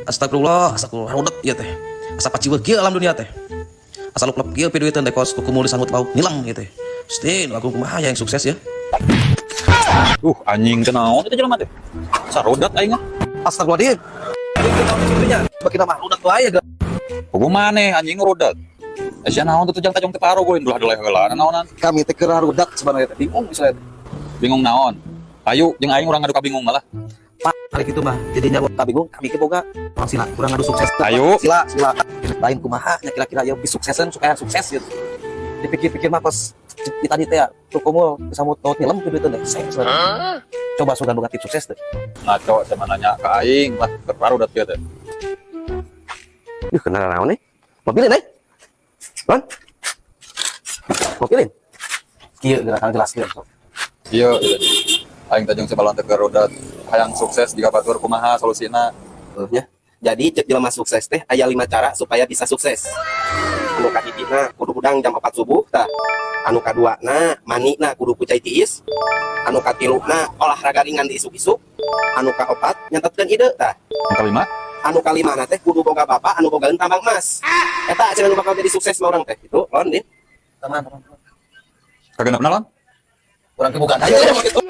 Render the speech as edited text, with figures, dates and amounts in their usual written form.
Astagfirullah, astagfirullah rudet ieu teh. Asa paciweuh kieu alam dunia teh. Asa luklep kieu piduiteun teh kos kuku muli sanggut lauk nilang ieu teh. Pasti nu agung kumaha yang sukses ya. Anjing teh naon itu jelema teh? Sarodat aing mah. Astagfirullahaladzim. Itu tahu cirinya. Bagi nama rudet wae ga. Kudu maneh anjing rodat. Sia naon tuh tajang teh paro goin belah-belah heula naonan. Kami teh keur rudet sebenarnya teh bingung misalnya. Bingung naon? Ayo jeung aing urang ngadu kabingung malah. Pak, hari gitu mah jadinya buat kabingung kami ke boga orang sila kurang ngadu sukses. Ayo. Sila lain kumaha nya kira-kira ya suksesan supaya sukses gitu. Dipikir-pikir mah pas tadi teh tuh komo kesamut naut film gitu teh saya coba sugan boga tips sukses teh. Ngaco sama nanya ke aing lah berparudat kieu teh. Duh kenal naon nih? Mobilin Kan? Mobilin. Kieu gerakan jelaskeun. Iya, aing teh jeung sabalon teh rodat hayang sukses jika batur kumaha solusina. Ya. Jadi cek jelema sukses teh aya 5 cara supaya bisa sukses. Anu kahijina kudu udang jam 4 subuh tah. Anu kaduana manina kudu kucai tiis. Anu katiluna olahraga ringan di isuk-isuk. Anu kaopat nyantetkeun ide tah. Yang kelima, Anu kalima teh kudu boga bapak anu bogaeun tambang emas. Eta cenah nu bakal jadi sukses mah urang teh. Itu lawan din. Teman. kagenepna lan? Urang kebukaan aja gitu.